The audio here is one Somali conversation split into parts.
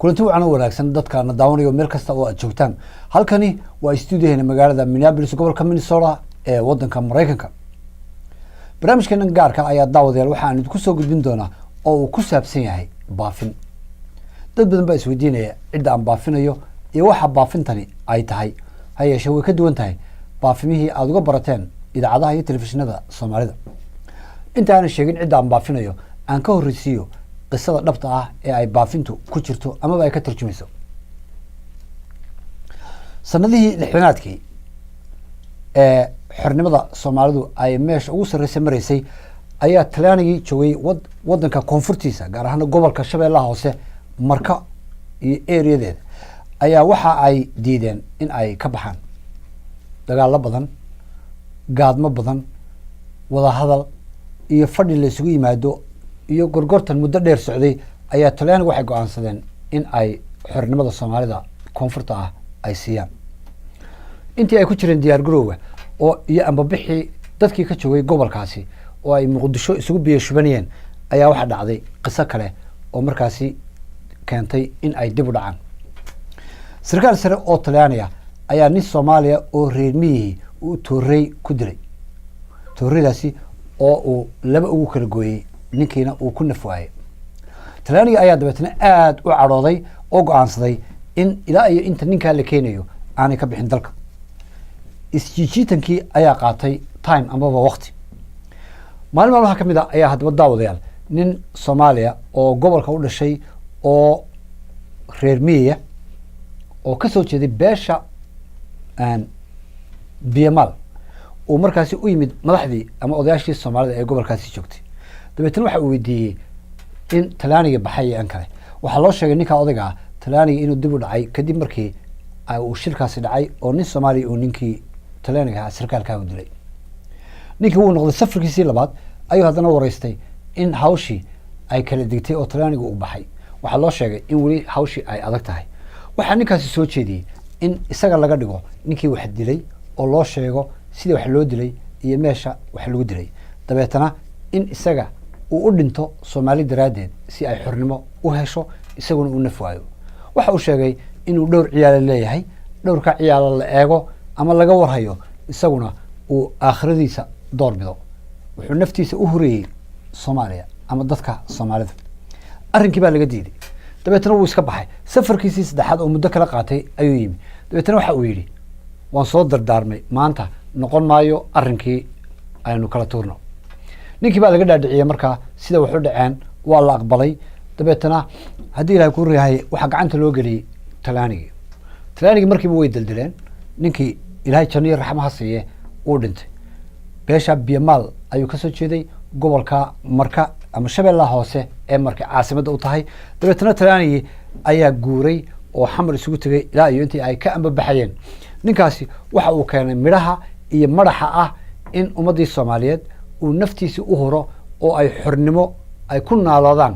kulanti wacan wanaagsan dadka daawanayo meel kasta oo aad joogtaan. Halkani waa studio-heena magaalada Minneapolis gobolka Minnesota ee wadanka Mareykanka. Barnaamijkan gaarka ayaa daawadayaal waxaan idinku soo gudbin doonaa oo uu ku saabsan yahay baafin. Dad badan baa isweydiinaya cidda aan baafinayo iyo waxa baafintani ay tahay. Ha yeeshee way ka duwan tahay baafimihii aad uga barateen idaacadaha iyo telefishinada Soomaalida. Inta aan sheegin cidda aan baafinayo aan ka horreysiiyo qisada dhabta ah ee ay baafintu ku jirto ama ay ka tarjumayso. Sanadihii lixdanaadkii ee xornimada Soomaalidu ay meesha ugu sarreysay mareysay ayaa Talyaanigii joogay wadanka koonfurtiisa gaar ahaan gobolka Shabeellaha Hoose Marka iyo ereyadeeda ayaa waxa ay diideen in ay ka baxaan. Dagaalo badan, gaadmo badan, wada hadal iyo fadhi la isugu yimaado iyo gorgortan muddo dheer socday ayaa Talyaanigu waxay go'aansadeen in ay xornimada Soomaalida koonfurta ah ay siiyaan. Intii ay ku jireen diyaar garowga oo iyo ambabixii dadkii ka joogay gobolkaasi oo ay Muqdisho isugu biyo shubanayeen ayaa waxa dhacday qiso kale oo markaasi keentay in ay dib u dhacaan. Sarkaal sare oo Talyaaniga ayaa nin Soomaaliya oo reer miyi uu toorey ku dilay. Tooreydaasi oo uu laba ugu kala gooyay ninkiina uu ku nafwaayay. Talyaaniga ayaa dabeetana aad u cadhooday oo go'aansaday in ilaa iyo inta ninkaa la keenayo aanay ka bixin dalka. Isjiijitankii ayaa qaatay time amaba waqti. Maalin maalmaha ka mid ah ayaa haddaba daawadayaal nin Soomaaliya oo gobolka u dhashay oo reer miyiga oo ka soo jeeday beesha Biyamal uu markaasi u yimid madaxdii ama odayaashii Soomaalida ee gobolkaasi joogtay. dabeetana waxa uu weydiiyey in Talyaaniga baxay aan kale. Waxaa loo sheegay ninka odayga ah Talyaaniga inuu dib u dhacay kadib markii uu shirkaasi dhacay oo nin Soomaali uu ninkii Talyaaniga sarkaalka u dilay. Ninkii uu noqday safarkiisii labaad ayuu haddana wareystay in hawshii ay kala digtay oo Talyaaniga uu baxay. Waxaa loo sheegay in weli hawshii ay adag tahay. Waxaa ninkaasi soo jeediyey in isaga laga dhigo ninkii wax dilay oo loo sheego sida wax loo dilay iyo meesha wax lagu dilay. dabeetana in isaga uu u dhinto Soomaali daraadeed si ay xornimo u hesho isaguna uu nafwaayo. Waxa uu sheegay inuu dhowr ciyaal leeyahay, dhowrka ciyaal la eego ama laga warhayo isaguna uu aakhiradiisa door bido. Wuxuu naftiisa u huriyay Soomaaliya ama dadka Soomaalida. Arrinkii baa laga diiday. dabeetana wuu iska baxay. Safarkiisii saddexaad oo muddo kala qaatay ayuu yimi. dabeetana waxa uu yidhi waan soo dardaarmay maanta noqon maayo arrinkii aynu kala tuurno. ninkii baa laga dhaadhiciyay markaa sida wax u dhaceen waa la aqbalay. dabeetana haddii ilaahay ku riyahay waxa gacanta loo geliyay Talyaanigii. Talyaanigii markiiba way daldileen. ninkii ilaahay janniyo raxmaha siiye uu dhintay. beesha Biyamal ayuu ka soo jeeday gobolka Marka ama Shabeellaha Hoose ee Marka caasimadda u tahay. dabeetana Talyaanigii ayaa guuray oo xamar isugu tagay ilaa iyo intii ay ka ambabaxayeen. ninkaasi waxa uu keenay midhaha iyo madaxa ah in ummadii Soomaaliyeed uu naftiisa u horo oo ay xornimo ay ku naaloodaan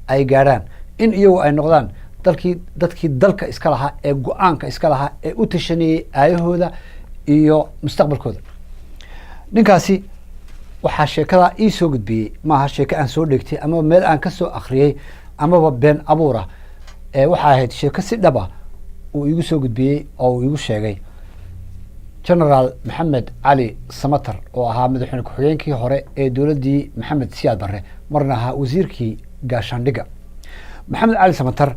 ay gaaraan in iyagu ay noqdaan dadkii dalka iska lahaa ee go'aanka iska lahaa ee u tashanayay aayahooda iyo mustaqbalkooda. ninkaasi waxaa sheekada ii soo gudbiyey maaha sheeko aan soo dhegtay ama meel aan ka soo akhriyey amaba been abuura waxaa ahayd sheeko si dhaba uu igu soo gudbiyey oo uu igu sheegay General Maxamed Cali Samatar oo ahaa madaxweyne ku-xigeenkii hore ee dowladdii Maxamed Siyaad Barre marna ahaa wasiirkii gaashaandhigga. Maxamed Cali Samatar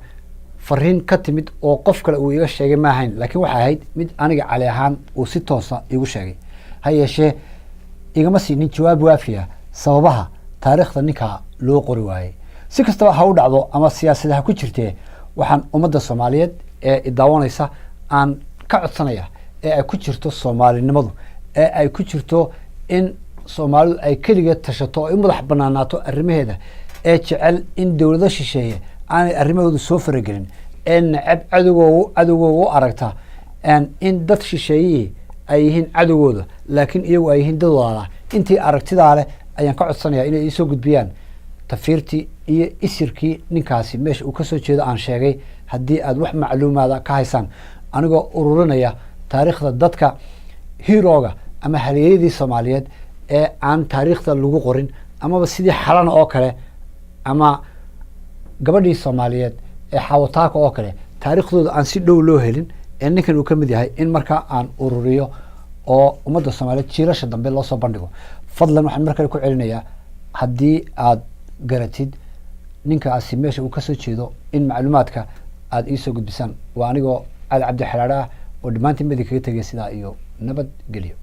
fariin ka timid oo qof kale uu iga sheegay ma ahayn laakiin waxay ahayd mid aniga cali ahaan uu si toosa igu sheegay. ha yeeshee igama siinin jawaab waafiya sababaha taariikhda ninka loo qori waayey. si kastaba ha u dhacdo ama siyaasadaha ku jirtee waxaan ummadda Soomaaliyeed ee daawanaysa aan ka codsanaya ee ay ku jirto Soomaalinimadu ee ay ku jirto in Soomaalidu ay kaliya tashato oo madax banaanaato arrimaheeda ee jecel in dawladda shisheeye aanay arrimahooda soo faragelin ee nacab cadowgooda aragta in dad shisheeye ay yihiin cadowgooda laakiin iyagu ay yihiin dad walaala. intii aragtidaa leh ayaan ka codsanayaa inay soo gudbiyaan tafiirtii iyo isirkii ninkaasi meesha uu ka soo jeedo aan sheegay haddii aad wax macluumaada ka haysaan anigoo ururinaya taariikhda dadka hiirooga ama halyeeyadii Soomaaliyeed ee aan taariikhda lagu qorin amaba sidii xalana oo kale ama gabadhii Soomaaliyeed ee xawataaka oo kale taariikhdooda aan si dhow loo helin ee ninkan uu ka mid yahay in markaa aan ururiyo oo ummadda soomaaliyeed jiilasha dambe loo soo bandhigo. fadlan waxaan mar kale ku celinayaa haddii aad garatid ninkaasi meesha uu kasoo jeedo in macluumaadka aada iisoo gudbisaan. waa anigoo cali cabdi xalaadhe ah oo dhammaantiin badi kaga tegay sidaa iyo nabad gelyo.